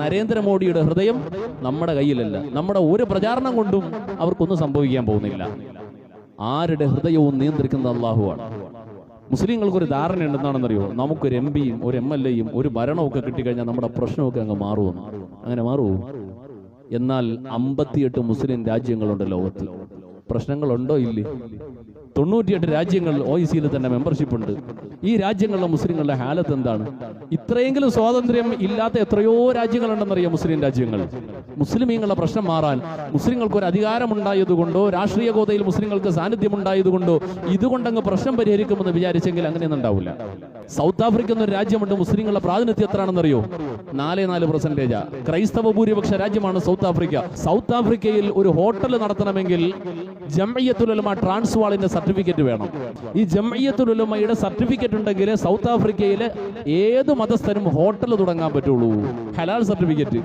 നരേന്ദ്രമോദിയുടെ ഹൃദയം നമ്മുടെ കയ്യിലല്ല. നമ്മുടെ ഒരു പ്രചാരണം കൊണ്ടും അവർക്കൊന്നും സംഭവിക്കാൻ പോകുന്നില്ല. ആരുടെ ഹൃദയവും നിയന്ത്രിക്കുന്നത് അള്ളാഹുവാണ്. മുസ്ലിങ്ങൾക്കൊരു ധാരണ ഉണ്ടെന്നാണെന്നറിയോ, നമുക്കൊരു MP-യും ഒരു MLA-യും ഒരു ഭരണമൊക്കെ കിട്ടിക്കഴിഞ്ഞാൽ നമ്മുടെ പ്രശ്നമൊക്കെ അങ്ങ് മാറുമെന്ന്. അങ്ങനെ മാറുമോ? എന്നാൽ 58 മുസ്ലിം രാജ്യങ്ങളുണ്ട് ലോകത്ത്. പ്രശ്നങ്ങളുണ്ടോ? ഇല്ലേ? 98 രാജ്യങ്ങൾ OIC-യിൽ തന്നെ മെമ്പർഷിപ്പ് ഉണ്ട്. ഈ രാജ്യങ്ങളിലെ മുസ്ലിങ്ങളുടെ ഹാലത്ത് എന്താണ്? ഇത്രയെങ്കിലും സ്വാതന്ത്ര്യം ഇല്ലാത്ത എത്രയോ രാജ്യങ്ങളുണ്ടെന്നറിയാം മുസ്ലിം രാജ്യങ്ങൾ. മുസ്ലിമീങ്ങളുടെ പ്രശ്നം മാറാൻ മുസ്ലിങ്ങൾക്ക് ഒരു അധികാരം ഉണ്ടായതുകൊണ്ടോ രാഷ്ട്രീയ ഗോതയിൽ മുസ്ലിങ്ങൾക്ക് സാന്നിധ്യം ഉണ്ടായതുകൊണ്ടോ ഇതുകൊണ്ടങ്ങ് പ്രശ്നം പരിഹരിക്കുമെന്ന് വിചാരിച്ചെങ്കിൽ അങ്ങനെയൊന്നും ഉണ്ടാവില്ല. സൗത്ത് ആഫ്രിക്ക എന്നൊരു രാജ്യമുണ്ട്. മുസ്ലിങ്ങളുടെ പ്രാതിനിധ്യം എത്രയാണെന്നറിയോ? 4% ക്രൈസ്തവ ഭൂരിപക്ഷ രാജ്യമാണ് സൗത്ത് ആഫ്രിക്ക. സൗത്ത് ആഫ്രിക്കയിൽ ഒരു ഹോട്ടൽ നടത്തണമെങ്കിൽ ജംഇയ്യത്തുൽ ഉലമ ട്രാൻസ്വാളിന്റെ സർട്ടിഫിക്കറ്റ് വേണം. ഈ ജംഇയ്യത്തുൽ ഉലമയുടെ സർട്ടിഫിക്കറ്റ് ഉണ്ടെങ്കിൽ സൗത്ത് ആഫ്രിക്കയിലെ ഏത് മതസ്ഥനും ഹോട്ടൽ തുടങ്ങാൻ പറ്റുള്ളൂ. ഹലാൽ സർട്ടിഫിക്കറ്റ്.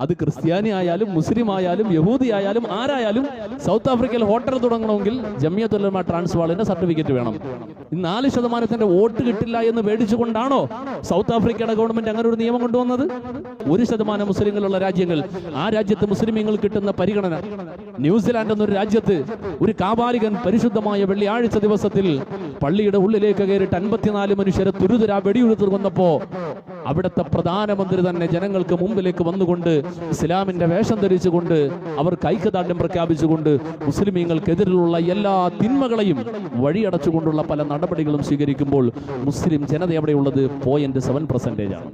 അത് ക്രിസ്ത്യാനി ആയാലും മുസ്ലിം ആയാലും യഹൂദി ആയാലും ആരായാലും സൗത്ത് ആഫ്രിക്കയിൽ ഹോട്ടൽ തുടങ്ങണമെങ്കിൽ ജംഇയ്യത്തുൽ ഉലമ ട്രാൻസ്വാളിന്റെ സർട്ടിഫിക്കറ്റ് വേണം. 4% വോട്ട് കിട്ടില്ല എന്ന് പേടിച്ചുകൊണ്ടാണോ സൗത്ത് ആഫ്രിക്കയുടെ ഗവൺമെന്റ് അങ്ങനെ ഒരു നിയമം കൊണ്ടുവന്നത്? 1% മുസ്ലിങ്ങളുള്ള രാജ്യങ്ങൾ, ആ രാജ്യത്ത് മുസ്ലിമീങ്ങൾ കിട്ടുന്ന പരിഗണന. ന്യൂസിലാൻഡ് എന്നൊരു രാജ്യത്ത് ഒരു കാപാലികൻ പരിശുദ്ധമായ വെള്ളിയാഴ്ച ദിവസത്തിൽ പള്ളിയുടെ ഉള്ളിലേക്ക് കയറിയിട്ട് 54 മനുഷ്യരെ തുരുതുരാ വെടിയുതിർത്ത് കൊന്നപ്പോ അവിടുത്തെ പ്രധാനമന്ത്രി തന്നെ ജനങ്ങൾക്ക് മുമ്പിലേക്ക് വന്നുകൊണ്ട് ഇസ്ലാമിന്റെ വേഷം ധരിച്ചുകൊണ്ട് അവർക്ക് ഐക്യദാർഢ്യം പ്രഖ്യാപിച്ചുകൊണ്ട് മുസ്ലിമീങ്ങൾക്കെതിരെയുള്ള എല്ലാ തിന്മകളെയും വഴിയടച്ചുകൊണ്ടുള്ള പല നടപടികളും സ്വീകരിക്കുമ്പോൾ മുസ്ലിം ജനത എവിടെയുള്ളത്? 0.7% ആണ്.